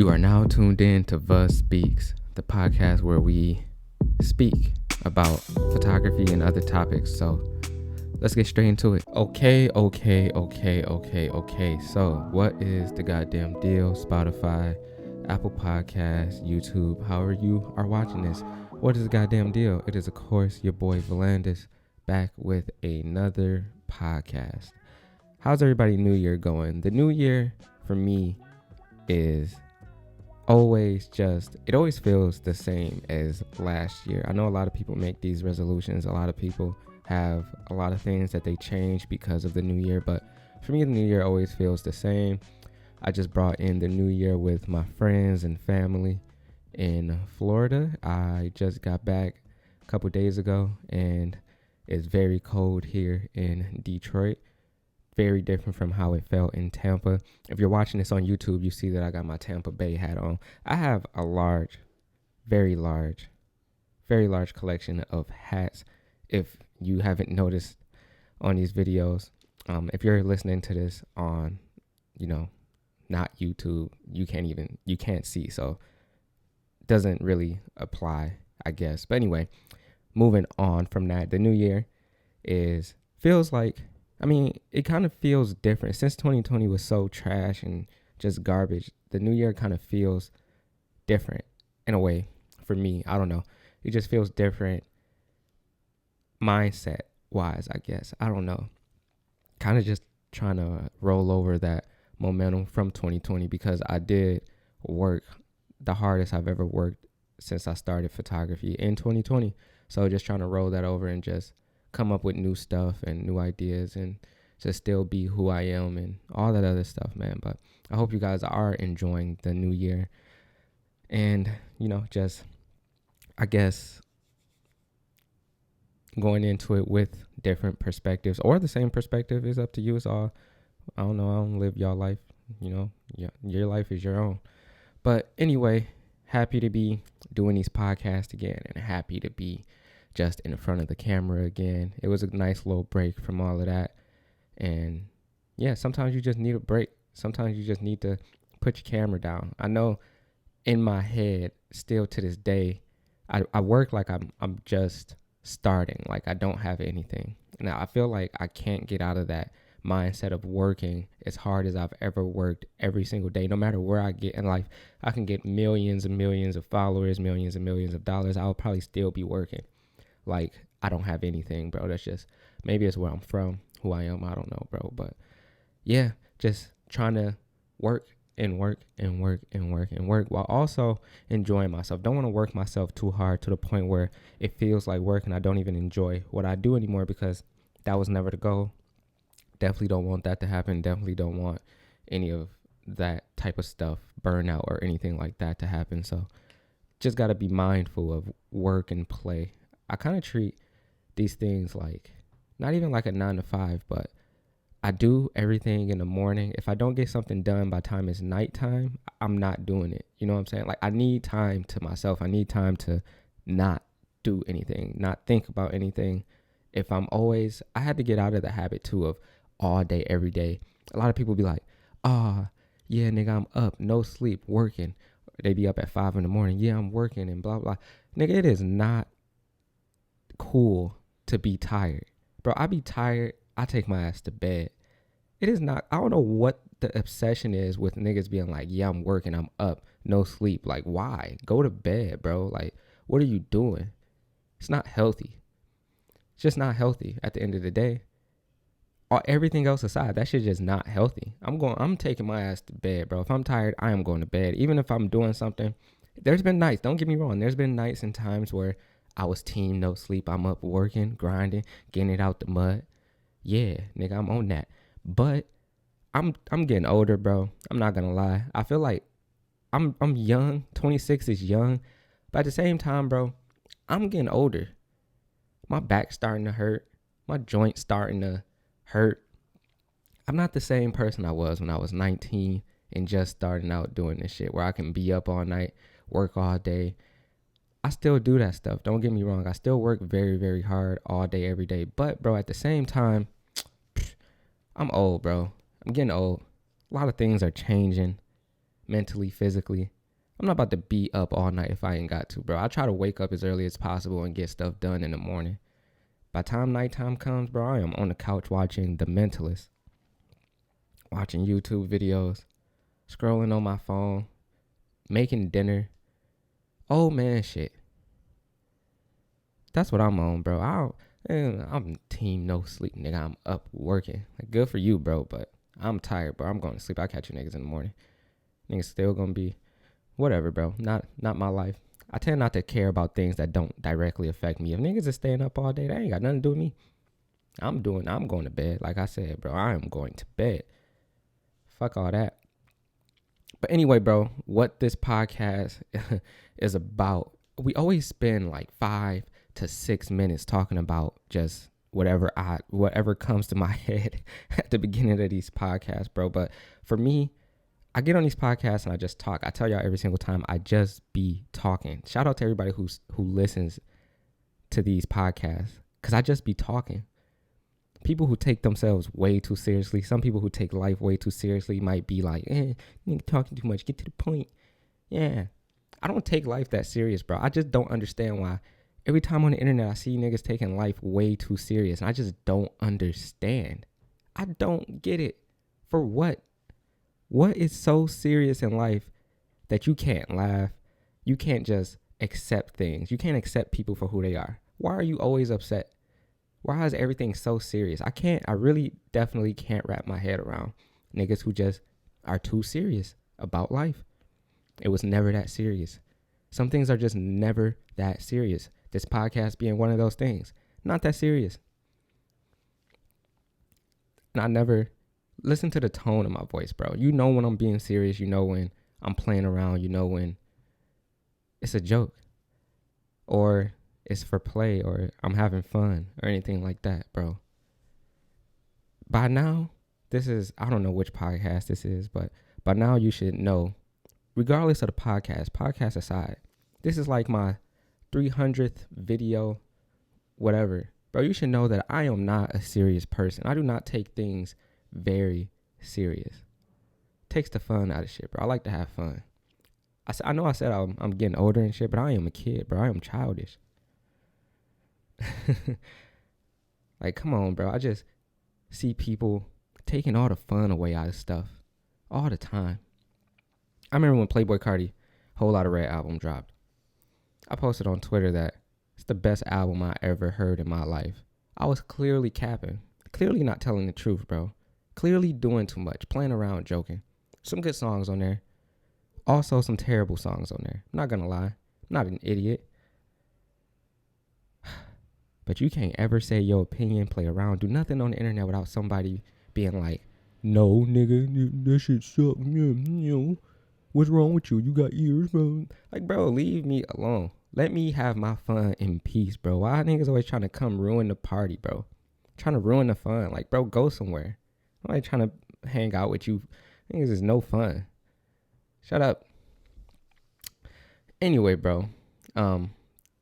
You are now tuned in to Vuz Speaks, the podcast where we speak about photography and other topics. So let's get straight into it. Okay. So what is the goddamn deal? Spotify, Apple Podcasts, YouTube, however you are watching this. What is the goddamn deal? It is, of course, your boy Vuhlandes back with another podcast. How's everybody New Year going? The New Year for me is it always feels the same as last year. I know a lot of people make these resolutions. A lot of people have a lot of things that they change because of the new year, but for me, the new year always feels the same. I just brought in the new year with my friends and family in Florida. I just got back a couple days ago, and it's very cold here in Detroit. Very different from how it felt in Tampa. If you're watching this on YouTube, you see that I got my Tampa Bay hat on. I have a very large collection of hats. If you haven't noticed on these videos, if you're listening to this on, not YouTube, you can't see. So it doesn't really apply, I guess. But anyway, moving on from that, the new year it kind of feels different. Since 2020 was so trash and just garbage, the new year kind of feels different in a way for me. I don't know. It just feels different mindset wise, I guess. I don't know. Kind of just trying to roll over that momentum from 2020 because I did work the hardest I've ever worked since I started photography in 2020. So just trying to roll that over and just come up with new stuff and new ideas and just still be who I am and all that other stuff, man. But I hope you guys are enjoying the new year and, just, I guess, going into it with different perspectives or the same perspective is up to you. It's all, I don't know. I don't live y'all life, your life is your own. But anyway, happy to be doing these podcasts again and happy to be just in front of the camera again. It was a nice little break from all of that. And yeah, sometimes you just need a break. Sometimes you just need to put your camera down. I know in my head, still to this day, I work like I'm just starting, like I don't have anything. Now I feel like I can't get out of that mindset of working as hard as I've ever worked every single day. No matter where I get in life, I can get millions and millions of followers, millions and millions of dollars. I'll probably still be working like I don't have anything, bro. That's just, maybe it's where I'm from, who I am. I don't know, bro. But yeah, just trying to work while also enjoying myself. Don't want to work myself too hard to the point where it feels like work and I don't even enjoy what I do anymore, because that was never the goal. Definitely don't want that to happen. Definitely don't want any of that type of stuff, burnout or anything like that to happen. So just got to be mindful of work and play. I kind of treat these things like, not even like a 9 to 5, but I do everything in the morning. If I don't get something done by the time it's nighttime, I'm not doing it. You know what I'm saying? Like, I need time to myself. I need time to not do anything, not think about anything. I had to get out of the habit too of all day, every day. A lot of people be like, yeah, nigga, I'm up, no sleep, working. They be up at 5 a.m. Yeah, I'm working and blah, blah. Nigga, it is not cool to be tired. Bro, I be tired. I take my ass to bed. It is not, I don't know what the obsession is with niggas being like, yeah, I'm working, I'm up, no sleep. Like, why? Go to bed, bro. Like, what are you doing? It's not healthy. It's just not healthy at the end of the day. Everything else aside, that shit just not healthy. I'm taking my ass to bed, bro. If I'm tired, I am going to bed. Even if I'm doing something. There's been nights, don't get me wrong. There's been nights and times where I was team no sleep. I'm up working, grinding, getting it out the mud. Yeah, nigga, I'm on that. But I'm getting older, bro. I'm not gonna lie. I feel like I'm young. 26 is young. But at the same time, bro, I'm getting older. My back's starting to hurt. My joints starting to hurt. I'm not the same person I was when I was 19 and just starting out doing this shit where I can be up all night, work all day. I still do that stuff. Don't get me wrong. I still work very, very hard all day, every day. But, bro, at the same time, I'm old, bro. I'm getting old. A lot of things are changing. mentally, physically. I'm not about to be up all night if I ain't got to, bro. I try to wake up as early as possible and get stuff done in the morning. By the time nighttime comes, bro, I am on the couch watching The Mentalist, watching YouTube videos, scrolling on my phone, making dinner. Old man shit. That's what I'm on, bro. I'm team no sleep, nigga. I'm up working. Like, good for you, bro, but I'm tired, bro. I'm going to sleep. I'll catch you niggas in the morning. Niggas still gonna be whatever, bro. Not my life. I tend not to care about things that don't directly affect me. If niggas is staying up all day, that ain't got nothing to do with me. I'm going to bed. Like I said, bro, I am going to bed. Fuck all that. But anyway, bro, what this podcast is about, we always spend like 5 to 6 minutes talking about just whatever comes to my head at the beginning of these podcasts, bro. But for me, I get on these podcasts and I just talk. I tell y'all every single time, I just be talking. Shout out to everybody who listens to these podcasts, because I just be talking. People who take themselves way too seriously, some people who take life way too seriously might be like, nigga talking too much, get to the point. Yeah, I don't take life that serious, bro. I just don't understand why every time on the internet I see niggas taking life way too serious, and I just don't understand. I don't get it. For what? What is so serious in life that you can't laugh? You can't just accept things. You can't accept people for who they are. Why are you always upset? Why is everything so serious? I really definitely can't wrap my head around niggas who just are too serious about life. It was never that serious. Some things are just never that serious. This podcast being one of those things. Not that serious. And I never listen to the tone of my voice, bro. You know when I'm being serious. You know when I'm playing around. You know when it's a joke. Or it's for play, or I'm having fun, or anything like that, bro. By now, I don't know which podcast this is, but by now you should know, regardless of the podcast aside, this is like my 300th video, whatever. Bro, you should know that I am not a serious person. I do not take things very serious. Takes the fun out of shit, bro. I like to have fun. I know I said I'm getting older and shit, but I am a kid, bro. I am childish. Like, come on, bro. I just see people taking all the fun away out of stuff all the time. I remember when Playboi Carti Whole Lotta Red album dropped. I posted on Twitter that it's the best album I ever heard in my life. I was clearly capping. Clearly not telling the truth, bro. Clearly doing too much. Playing around, joking. Some good songs on there. Also some terrible songs on there. I'm not gonna lie. I'm not an idiot. But you can't ever say your opinion, play around, do nothing on the internet without somebody being like, no, nigga, that shit suck. You know, what's wrong with you? You got ears, bro. Like, bro, leave me alone. Let me have my fun in peace, bro. Why niggas always trying to come ruin the party, bro? Trying to ruin the fun. Like, bro, go somewhere. I'm like trying to hang out with you. Niggas is no fun. Shut up. Anyway, bro.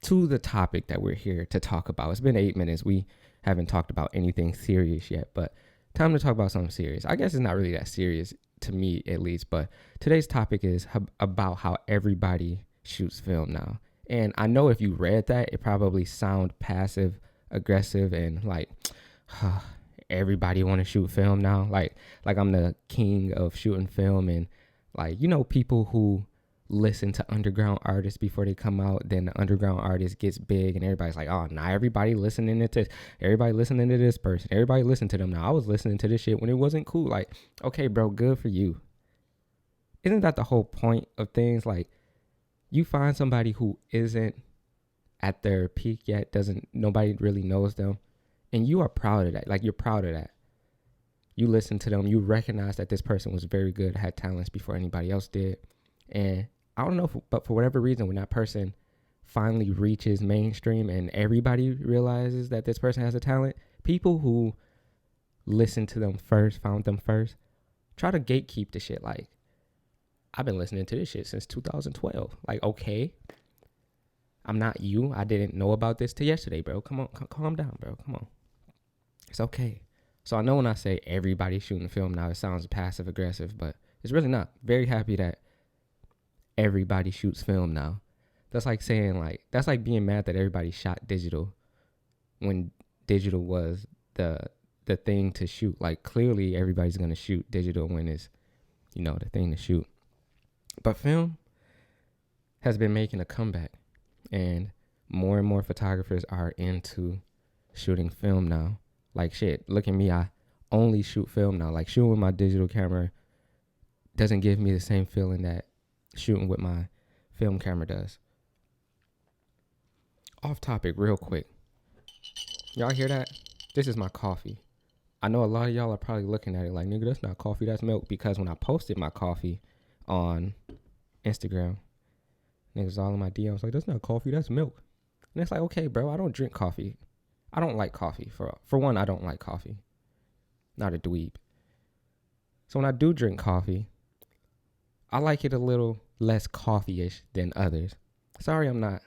To the topic that we're here to talk about. It's been 8 minutes. We haven't talked about anything serious yet, but time to talk about something serious. I guess it's not really that serious to me, at least, but today's topic is about how everybody shoots film now. And I know if you read that, it probably sound passive aggressive and like, everybody want to shoot film now. Like I'm the king of shooting film, and like, you know, people who listen to underground artists before they come out, then the underground artist gets big and everybody's like, oh, now everybody listening to this person, everybody listen to them now. I was listening to this shit when it wasn't cool. Like, okay, bro, good for you. Isn't that the whole point of things? Like, you find somebody who isn't at their peak yet, nobody really knows them, and you are proud of that. Like, you're proud of that. You listen to them, you recognize that this person was very good, had talents before anybody else did. And I don't know, but for whatever reason, when that person finally reaches mainstream and everybody realizes that this person has a talent, people who listened to them first, found them first, try to gatekeep the shit. Like, I've been listening to this shit since 2012. Like, okay, I'm not you. I didn't know about this till yesterday, bro. Come on, calm down, bro. Come on. It's okay. So I know when I say everybody's shooting film now, it sounds passive aggressive, but it's really not. Very happy that everybody shoots film now. That's like saying like that's like being mad that everybody shot digital when digital was the thing to shoot. Like clearly everybody's gonna shoot digital when it's, you know, the thing to shoot. But film has been making a comeback, and more photographers are into shooting film now. Like shit, look at me, I only shoot film now. Like shooting with my digital camera doesn't give me the same feeling that shooting with my film camera does. Off topic real quick. Y'all hear that? This is my coffee. I know a lot of y'all are probably looking at it like, nigga, that's not coffee, that's milk. Because when I posted my coffee on Instagram, niggas all in my DMs like, that's not coffee, that's milk. And it's like, okay, bro, I don't drink coffee. I don't like coffee. For one, I don't like coffee. Not a dweeb. So when I do drink coffee, I like it a little less coffee-ish than others. Sorry, I'm not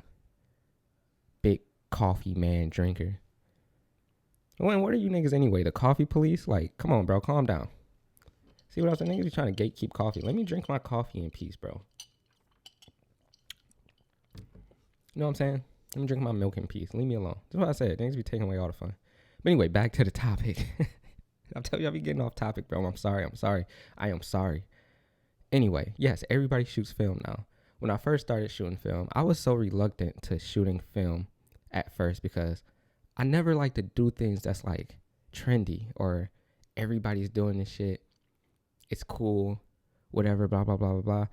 big coffee man drinker. When what are you niggas anyway? The coffee police? Like, come on, bro, calm down. See what I'm saying? Niggas be trying to gatekeep coffee. Let me drink my coffee in peace, bro. You know what I'm saying? Let me drink my milk in peace. Leave me alone. That's what I said. Niggas be taking away all the fun. But anyway, back to the topic. I'll tell you, I'll be getting off topic, bro. I'm sorry. I am sorry. Anyway, yes, everybody shoots film now. When I first started shooting film, I was so reluctant to shooting film at first because I never like to do things that's like trendy or everybody's doing this shit. It's cool, whatever, blah, blah, blah, blah, blah.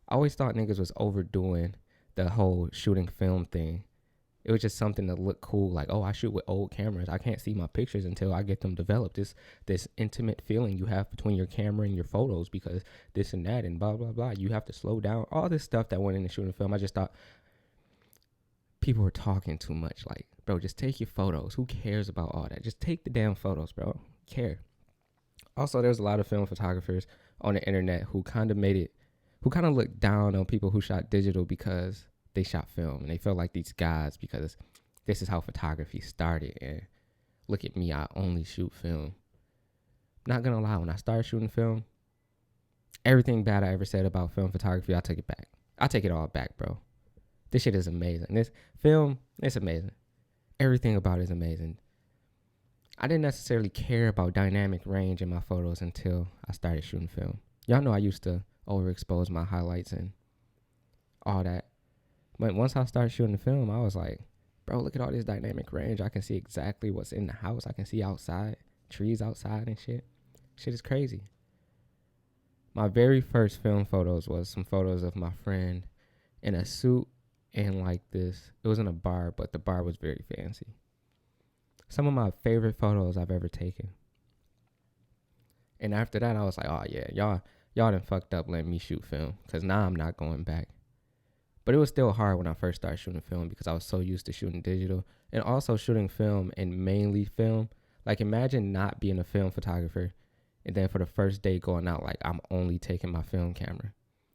I always thought niggas was overdoing the whole shooting film thing. It was just something to look cool. Like, oh, I shoot with old cameras. I can't see my pictures until I get them developed. This intimate feeling you have between your camera and your photos because this and that and blah, blah, blah. You have to slow down. All this stuff that went into shooting film. I just thought people were talking too much. Like, bro, just take your photos. Who cares about all that? Just take the damn photos, bro. Care. Also, there's a lot of film photographers on the internet who kind of looked down on people who shot digital because they shot film and they felt like these guys because this is how photography started. And look at me, I only shoot film. Not gonna lie, when I started shooting film, everything bad I ever said about film photography, I take it back. I take it all back, bro. This shit is amazing. This film, it's amazing. Everything about it is amazing. I didn't necessarily care about dynamic range in my photos until I started shooting film. Y'all know I used to overexpose my highlights and all that. But once I started shooting the film, I was like, bro, look at all this dynamic range. I can see exactly what's in the house. I can see outside, trees outside and shit. Shit is crazy. My very first film photos was some photos of my friend in a suit and like this. It was in a bar, but the bar was very fancy. Some of my favorite photos I've ever taken. And after that, I was like, oh yeah, y'all done fucked up letting me shoot film because now I'm not going back. But it was still hard when I first started shooting film because I was so used to shooting digital and also shooting film and mainly film. Like imagine not being a film photographer and then for the first day going out, like I'm only taking my film camera.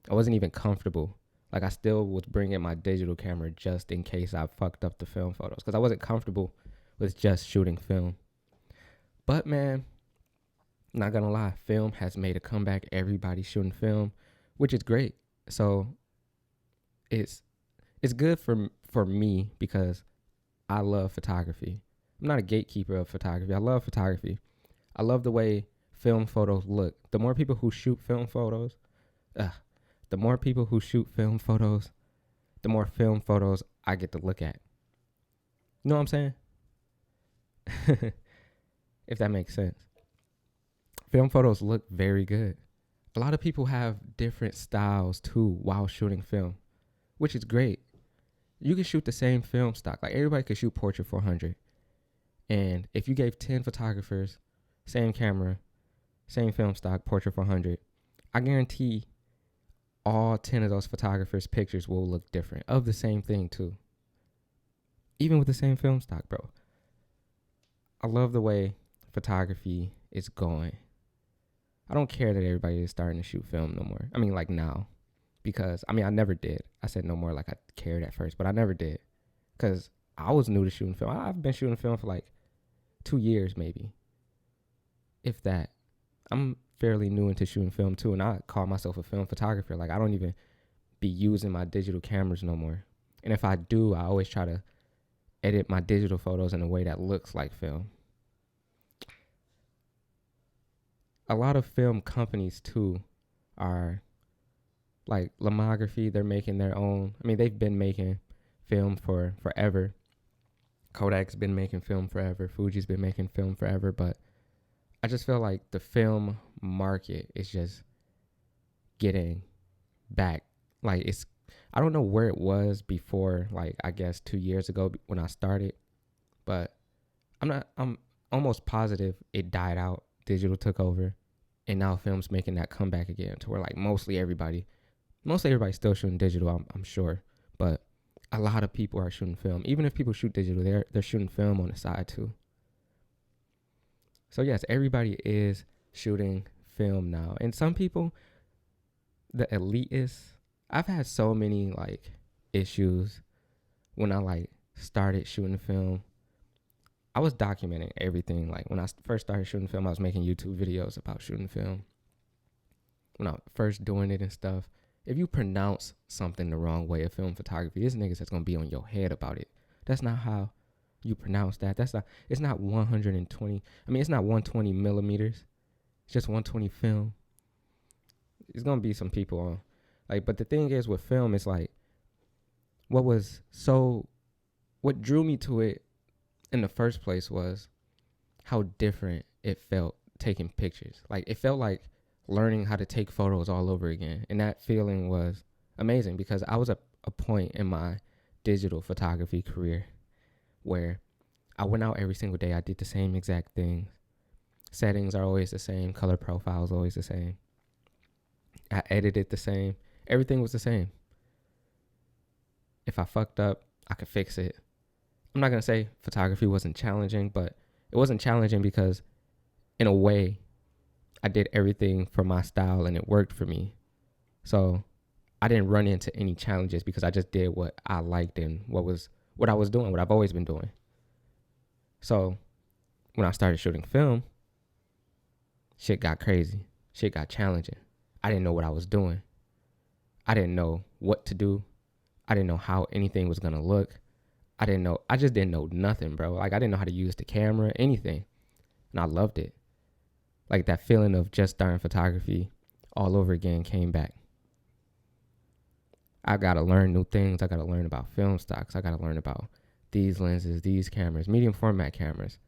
I wasn't even comfortable. Like I still was bringing my digital camera just in case I fucked up the film photos because I wasn't comfortable with just shooting film. But man, not gonna lie, film has made a comeback. Everybody's shooting film, which is great. So it's good for me because I love photography. I'm not a gatekeeper of photography. I love photography. I love the way film photos look. The more people who shoot film photos, the more film photos I get to look at. You know what I'm saying? If that makes sense. Film photos look very good. A lot of people have different styles too while shooting film, which is great. You can shoot the same film stock. Like everybody could shoot Portrait 400. And if you gave 10 photographers, same camera, same film stock, Portrait 400, I guarantee all 10 of those photographers' pictures will look different of the same thing too. Even with the same film stock, bro. I love the way photography is going. I don't care that everybody is starting to shoot film no more. I mean, like now. Because, I never did. I said no more like I cared at first, but I never did. Because I was new to shooting film. I've been shooting film for like 2 years maybe. If that. I'm fairly new into shooting film too, and I call myself a film photographer. Like I don't even be using my digital cameras no more. And if I do, I always try to edit my digital photos in a way that looks like film. A lot of film companies too are like Lomography. They're making their own. I mean, they've been making film for forever. Kodak's been making film forever. Fuji's been making film forever. But I just feel like the film market is just getting back. Like I don't know where it was before, like I guess 2 years ago when I started, but I'm almost positive it died out. Digital took over, and now film's making that comeback again to where like mostly everybody's still shooting digital, I'm sure, but a lot of people are shooting film. Even if people shoot digital, they're shooting film on the side too. So yes, everybody is shooting film now, and some people, the elitists, I've had so many like issues when I like started shooting film. I was documenting everything. Like when I first started shooting film, I was making YouTube videos about shooting film. When I was first doing it and stuff, if you pronounce something the wrong way of film photography, there's niggas that's gonna be on your head about it. That's not how you pronounce that. It's not 120. I mean, it's not 120 millimeters. It's just 120 film. There's gonna be some people on. Like, but the thing is with film, it's like, what drew me to it in the first place was how different it felt taking pictures. Like, it felt like learning how to take photos all over again. And that feeling was amazing because I was at a point in my digital photography career where I went out every single day. I did the same exact things. Settings are always the same. Color profiles always the same. I edited the same. Everything was the same. If I fucked up, I could fix it. I'm not going to say photography wasn't challenging, but it wasn't challenging because in a way, I did everything for my style and it worked for me. So I didn't run into any challenges because I just did what I liked and what I was doing, what I've always been doing. So when I started shooting film, shit got crazy. Shit got challenging. I didn't know what I was doing. I didn't know what to do. I didn't know how anything was going to look. I just didn't know nothing, bro. Like, I didn't know how to use the camera, anything. And I loved it. Like, that feeling of just starting photography all over again came back. I got to learn new things. I got to learn about film stocks. I got to learn about these lenses, these cameras, medium format cameras,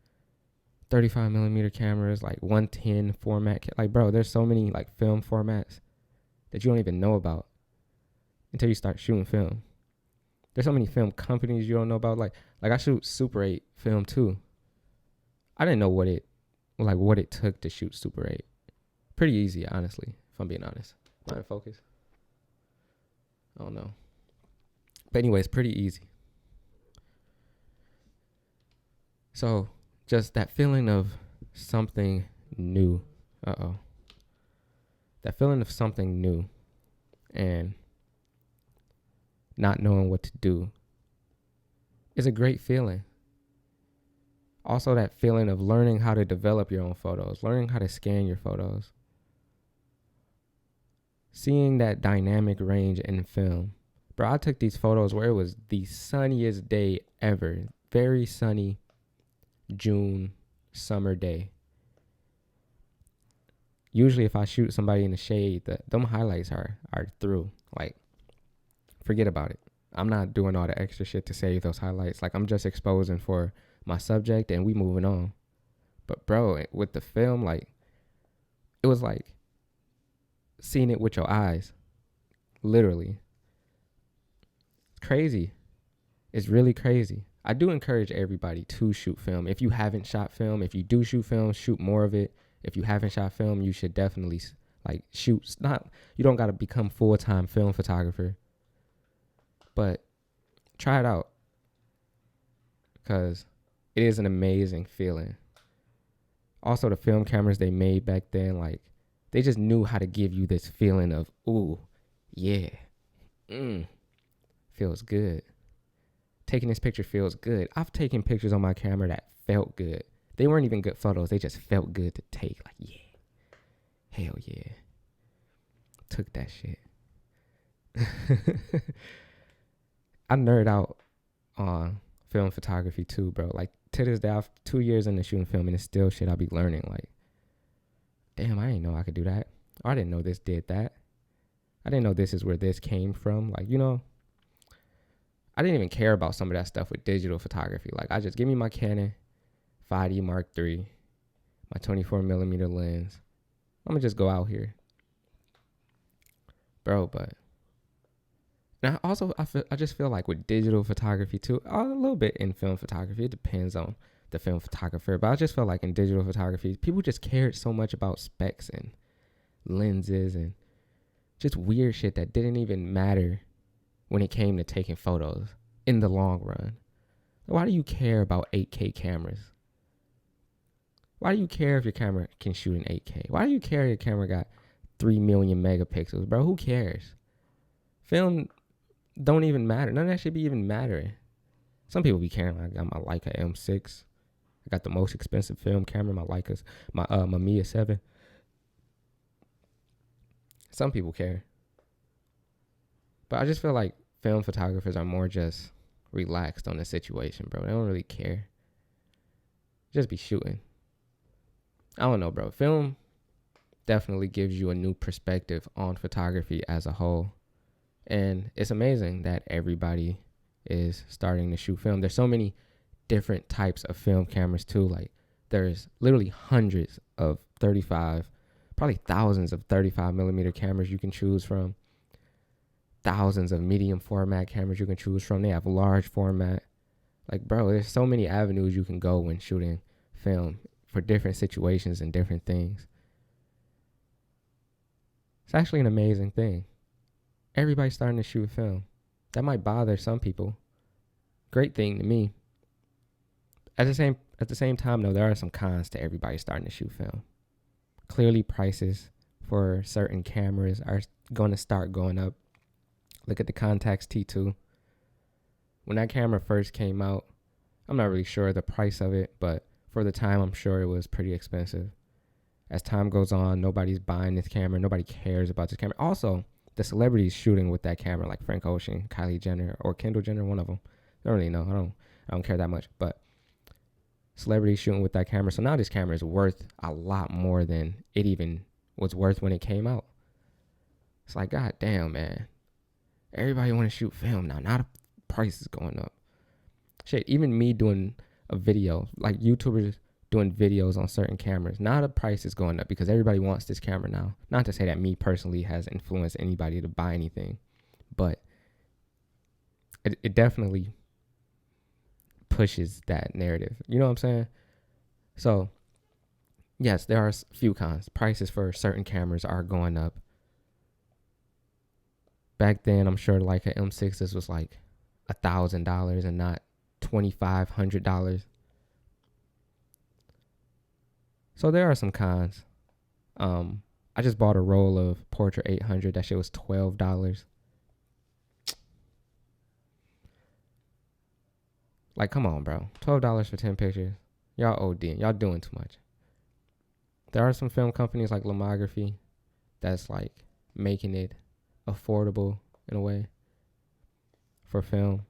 35 millimeter cameras, like 110 format. Like, bro, there's so many like film formats that you don't even know about until you start shooting film. There's so many film companies you don't know about. Like I shoot Super 8 film too. I didn't know what it took to shoot Super 8. Pretty easy, honestly, if I'm being honest. Am I in focus? I don't know. But anyway, it's pretty easy. So just that feeling of something new. That feeling of something new and not knowing what to do is a great feeling. Also, that feeling of learning how to develop your own photos, learning how to scan your photos, seeing that dynamic range in film. Bro, I took these photos where it was the sunniest day ever. Very sunny June summer day. Usually if I shoot somebody in the shade, them highlights are through. Like, forget about it. I'm not doing all the extra shit to save those highlights. Like, I'm just exposing for my subject and we moving on. But bro, with the film, like, it was like seeing it with your eyes. Literally. It's crazy. It's really crazy. I do encourage everybody to shoot film. If you haven't shot film, if you do shoot film, shoot more of it. If you haven't shot film, you should definitely like shoot. You don't got to become full-time film photographer, but try it out because it is an amazing feeling. Also, the film cameras they made back then, like, they just knew how to give you this feeling of, ooh, yeah, feels good. Taking this picture feels good. I've taken pictures on my camera that felt good. They weren't even good photos. They just felt good to take. Like, yeah, hell yeah. Took that shit. I nerd out on film photography too, bro. Like to this day, I've 2 years into shooting film and it's still shit I be learning. Like, damn, I didn't know I could do that. Or I didn't know this did that. I didn't know this is where this came from. Like, I didn't even care about some of that stuff with digital photography. Like, I just give me my Canon 5D Mark III, my 24 millimeter lens. I'm gonna just go out here, bro. But now also I just feel like with digital photography too, a little bit in film photography. It depends on the film photographer, but I just feel like in digital photography, people just cared so much about specs and lenses and just weird shit that didn't even matter when it came to taking photos in the long run. Why do you care about 8K cameras? Why do you care if your camera can shoot in 8K? Why do you care if your camera got 3 million megapixels, bro? Who cares? Film don't even matter. None of that should be even mattering. Some people be caring. I got my Leica M6. I got the most expensive film camera. My Leica's my Mamiya 7. Some people care. But I just feel like film photographers are more just relaxed on the situation, bro. They don't really care. Just be shooting. I don't know, bro. Film definitely gives you a new perspective on photography as a whole. And it's amazing that everybody is starting to shoot film. There's so many different types of film cameras too. Like there's literally hundreds of 35, probably thousands of 35 millimeter cameras you can choose from. Thousands of medium format cameras you can choose from. They have large format. Like, bro, there's so many avenues you can go when shooting film for different situations and different things. It's actually an amazing thing. Everybody's starting to shoot film. That might bother some people. Great thing to me. At the same time, though, there are some cons to everybody starting to shoot film. Clearly, prices for certain cameras are going to start going up. Look at the Contax T2. When that camera first came out, I'm not really sure the price of it, but for the time, I'm sure it was pretty expensive. As time goes on, nobody's buying this camera. Nobody cares about this camera. Also, the celebrities shooting with that camera, like Frank Ocean, Kylie Jenner, or Kendall Jenner, one of them. I don't really know. I don't care that much. But celebrities shooting with that camera. So now this camera is worth a lot more than it even was worth when it came out. It's like, god damn, man. Everybody want to shoot film now. Now the price is going up. Shit, even me doing a video, like YouTubers doing videos on certain cameras, now the price is going up because everybody wants this camera now. Not to say that me personally has influenced anybody to buy anything, but it definitely pushes that narrative. You know what I'm saying? So, yes, there are a few cons. Prices for certain cameras are going up. Back then, I'm sure like an M6 was like $1,000 and not $2,500. So there are some cons. I just bought a roll of Portra 800. That shit was $12. Like, come on, bro. $12 for 10 pictures. Y'all ODing. Y'all doing too much. There are some film companies like Lomography that's like making it affordable in a way for film.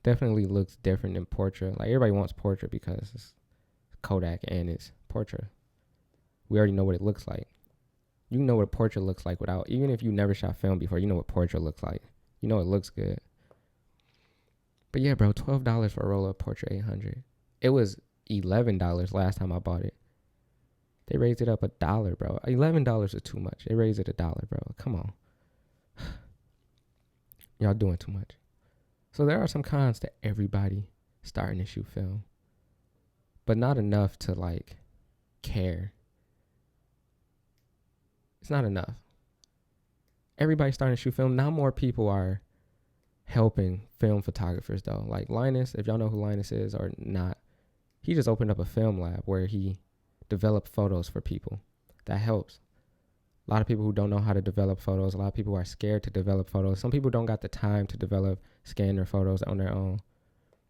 Definitely looks different than Portra. Like, everybody wants Portra because it's Kodak and it's Portra. We already know what it looks like. You know what a Portra looks like without, even if you never shot film before, you know what Portra looks like. You know it looks good. But yeah, bro, $12 for a roll of Portra 800. It was $11 last time I bought it. They raised it up $1, bro. $11 is too much. They raised it $1, bro. Come on. Y'all doing too much. So there are some cons to everybody starting to shoot film, but not enough to like care. It's not enough. Everybody's starting to shoot film. Now more people are helping film photographers though. Like Linus, if y'all know who Linus is or not, he just opened up a film lab where he developed photos for people. That helps. A lot of people who don't know how to develop photos, a lot of people are scared to develop photos. Some people don't got the time to scan their photos on their own.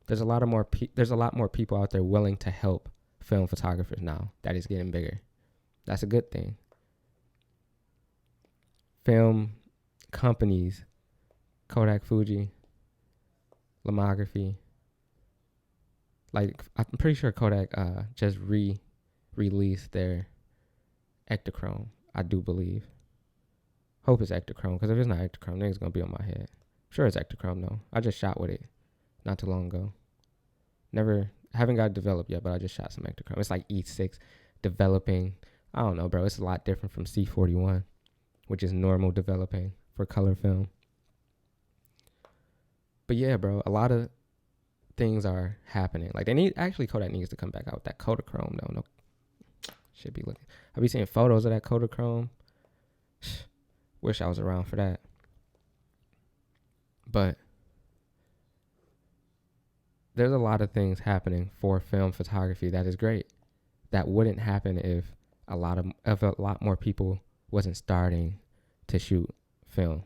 There's a lot more people out there willing to help film photographers now. That is getting bigger. That's a good thing. Film companies, Kodak, Fuji, Lomography. Like, I'm pretty sure Kodak just released their Ektachrome, I do believe. Hope it's Ektachrome, because if it's not Ektachrome, niggas gonna be on my head. I'm sure it's Ektachrome though. I just shot with it not too long ago. Haven't got it developed yet, but I just shot some Ektachrome. It's like E6 developing. I don't know, bro. It's a lot different from C41, which is normal developing for color film. But yeah, bro, a lot of things are happening. Like, Kodak needs to come back out with that Kodachrome though. No, should be looking. I be seeing photos of that Kodachrome. Wish I was around for that. But there's a lot of things happening for film photography that is great. That wouldn't happen if a lot more people wasn't starting to shoot film.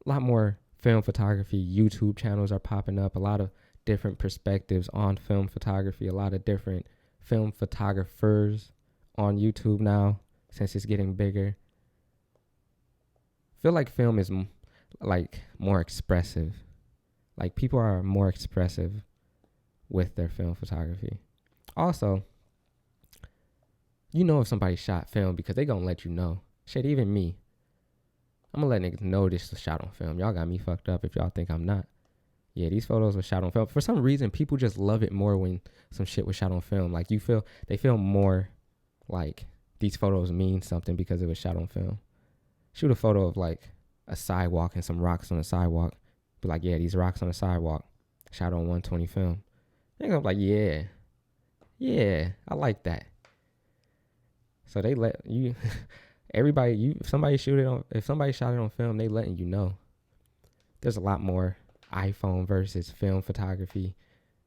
A lot more film photography YouTube channels are popping up. A lot of different perspectives on film photography. A lot of different film photographers on YouTube now, since it's getting bigger. I feel like film is like more expressive. Like, people are more expressive with their film photography. Also, you know if somebody shot film because they gonna let you know. Shit, even me. I'm gonna let niggas know this was shot on film. Y'all got me fucked up if y'all think I'm not. Yeah, these photos were shot on film. For some reason, people just love it more when some shit was shot on film. Like, they feel more like these photos mean something because it was shot on film. Shoot a photo of like a sidewalk and some rocks on the sidewalk. Be like, yeah, these rocks on the sidewalk, shot on 120 film. They're like, yeah, I like that. So they let you, if somebody shot it on film, they letting you know. There's a lot more iPhone versus film photography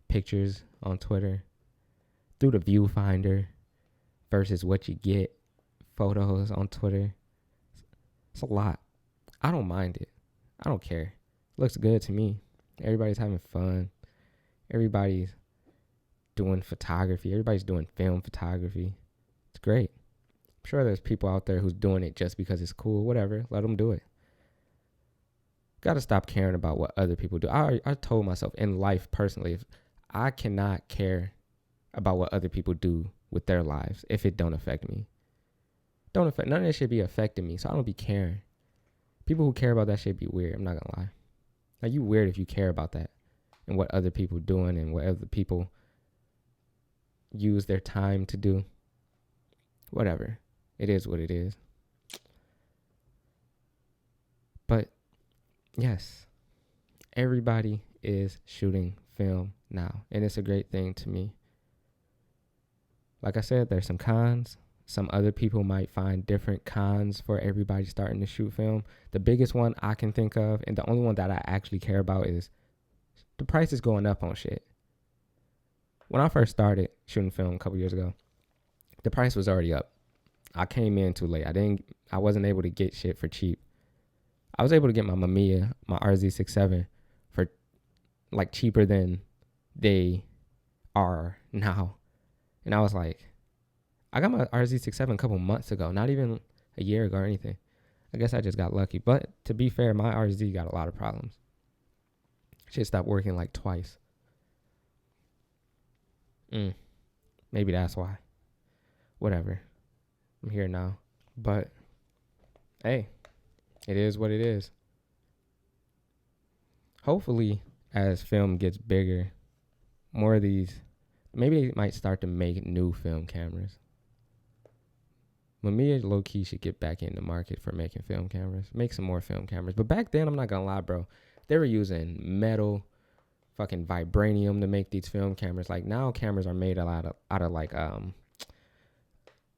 pictures on Twitter through the viewfinder versus what you get photos on Twitter. It's a lot. I don't mind it. I don't care. Looks good to me. Everybody's having fun. Everybody's doing photography. Everybody's doing film photography. It's great. I'm sure there's people out there who's doing it just because it's cool. Whatever. Let them do it. Got to stop caring about what other people do. I told myself in life personally, if I cannot care about what other people do with their lives if it don't affect me. None of that should be affecting me, so I don't be caring. People who care about that shit be weird. I'm not gonna lie. Like, you weird if you care about that and what other people doing and what other people use their time to do. Whatever. It is what it is. But yes, everybody is shooting film now, and it's a great thing to me. Like I said, there's some cons. Some other people might find different cons for everybody starting to shoot film. The biggest one I can think of, and the only one that I actually care about, is the price is going up on shit. When I first started shooting film a couple years ago, the price was already up. I came in too late. I wasn't able to get shit for cheap. I was able to get my Mamiya, my RZ67, for like cheaper than they are now. And I was like, I got my RZ67 a couple months ago, not even a year ago or anything. I guess I just got lucky. But to be fair, my RZ got a lot of problems. Shit stopped working like twice. Maybe that's why. Whatever. I'm here now. But, hey, it is what it is. Hopefully, as film gets bigger, more of these, maybe they might start to make new film cameras. Mamiya low-key should get back in the market for making film cameras. Make some more film cameras. But back then, I'm not going to lie, bro. They were using metal, fucking vibranium to make these film cameras. Like, now cameras are made out of like, I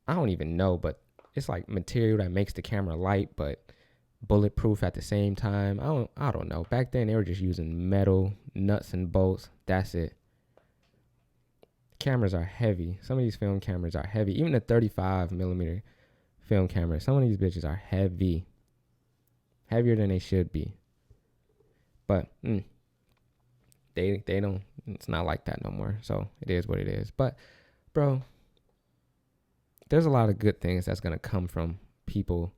don't even know, but it's like material that makes the camera light, but bulletproof at the same time. I don't know. Back then, they were just using metal, nuts and bolts. That's it. Cameras are heavy. Some of these film cameras are heavy. Even the 35 millimeter film cameras, some of these bitches are heavy. Heavier than they should be. But they don't, it's not like that no more. So it is what it is. But bro, there's a lot of good things that's going to come from people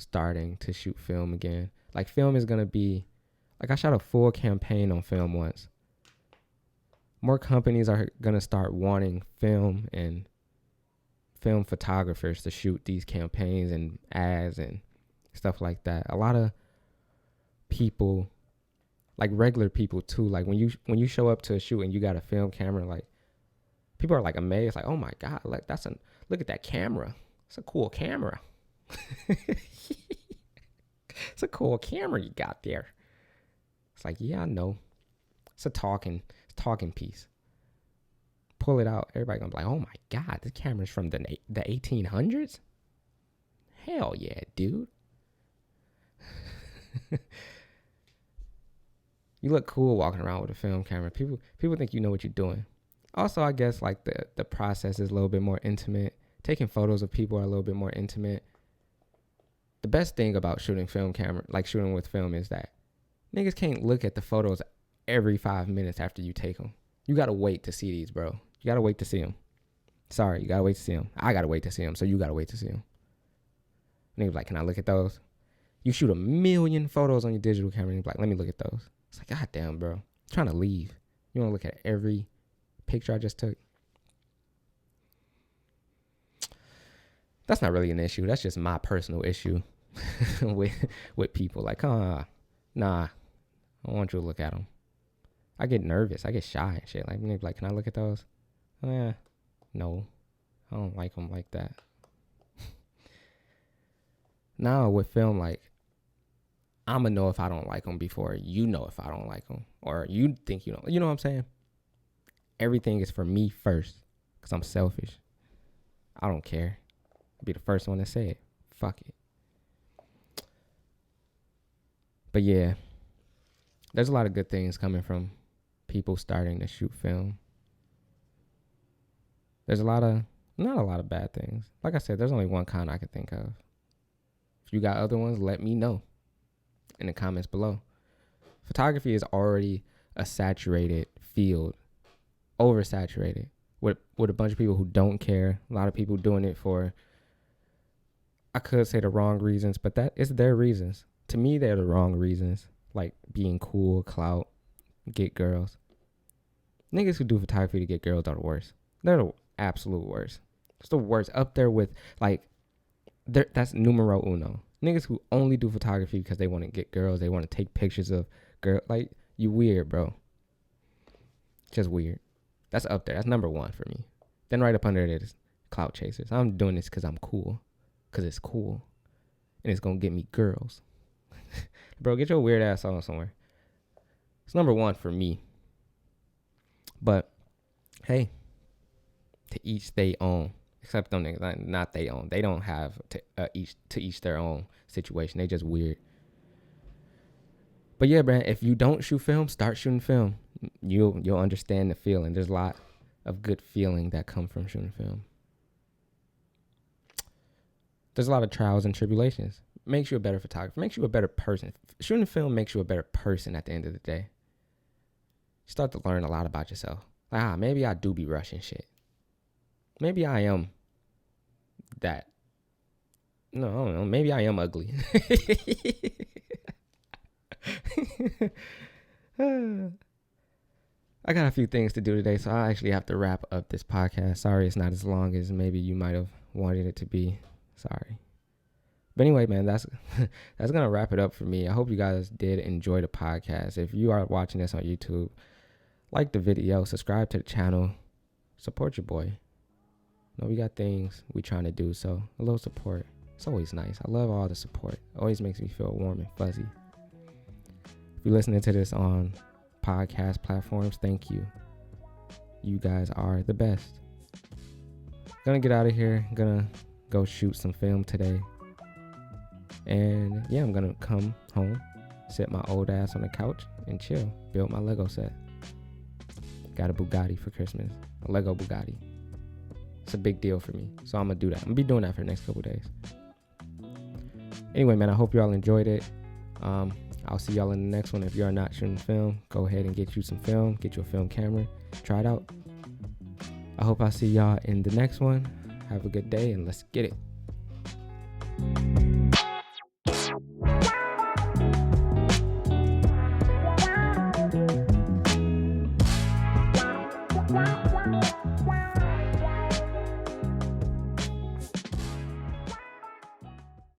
starting to shoot film again. Like, film is going to be, like, I shot a full campaign on film once. More companies are going to start wanting film and film photographers to shoot these campaigns and ads and stuff like that. A lot of people, like regular people too, like when you show up to a shoot and you got a film camera, like people are like amazed, like, oh my God, like look at that camera. It's a cool camera. It's a cool camera you got there. It's like, yeah, I know. It's a talking piece. Pull it out. Everybody gonna be like, oh my God, this camera's from the 1800s? Hell yeah, dude. You look cool walking around with a film camera. People think you know what you're doing. Also, I guess like the process is a little bit more intimate. Taking photos of people are a little bit more intimate. The best thing about shooting shooting with film is that niggas can't look at the photos every 5 minutes after you take them. You gotta wait to see these, bro. You gotta wait to see them. Sorry, you gotta wait to see them. I gotta wait to see them, so you gotta wait to see them. Niggas like, can I look at those? You shoot 1 million photos on your digital camera and you're like, let me look at those. It's like, God damn, bro. I'm trying to leave. You want to look at every picture I just took? That's not really an issue. That's just my personal issue with people. Like, nah, I don't want you to look at them. I get nervous. I get shy and shit. Like, can I look at those? No, I don't like them like that. Now with film, like, I'm going to know if I don't like them before you know if I don't like them. Or you think you don't. You know what I'm saying? Everything is for me first. Because I'm selfish. I don't care. I'll be the first one to say it. Fuck it. But yeah. There's a lot of good things coming from people starting to shoot film. There's not a lot of bad things. Like I said, there's only one kind I can think of. If you got other ones, let me know in the comments below. Photography is already a saturated field, oversaturated with a bunch of people who don't care. A lot of people doing it for, I could say the wrong reasons, but that is their reasons. To me, they're the wrong reasons, like being cool, clout, get girls. Niggas who do photography to get girls are the worst. They're the absolute worst. It's the worst, up there with like, that's numero uno. Niggas who only do photography because they want to get girls, they want to take pictures of girls. Like, you weird, bro. Just weird. That's up there. That's number one for me. Then right up under it is clout chasers. I'm doing this because I'm cool. Because it's cool. And it's going to get me girls. Bro, get your weird ass on somewhere. It's number one for me. But, hey, to each they own. Except them niggas, not they own. They don't have to each their own situation. They just weird. But yeah, man, if you don't shoot film, start shooting film. You'll understand the feeling. There's a lot of good feeling that come from shooting film. There's a lot of trials and tribulations. Makes you a better photographer. Makes you a better person. Shooting film makes you a better person at the end of the day. You start to learn a lot about yourself. Like, maybe I do be rushing shit. Maybe I am that. No, I don't know. Maybe I am ugly. I got a few things to do today, so I actually have to wrap up this podcast. Sorry it's not as long as maybe you might have wanted it to be. Sorry. But anyway, man, that's going to wrap it up for me. I hope you guys did enjoy the podcast. If you are watching this on YouTube, like the video, subscribe to the channel, support your boy. No, we got things we trying to do, so a little support. It's always nice. I love all the support. It always makes me feel warm and fuzzy. If you're listening to this on podcast platforms, thank you. You guys are the best. Gonna get out of here. Gonna go shoot some film today. And yeah, I'm gonna come home, sit my old ass on the couch and chill. Build my Lego set. Got a Bugatti for Christmas. A Lego Bugatti. It's a big deal for me. So I'm going to do that. I'm going to be doing that for the next couple of days. Anyway, man, I hope you all enjoyed it. I'll see y'all in the next one. If you are not shooting film, go ahead and get you some film. Get you a film camera. Try it out. I hope I see y'all in the next one. Have a good day and let's get it.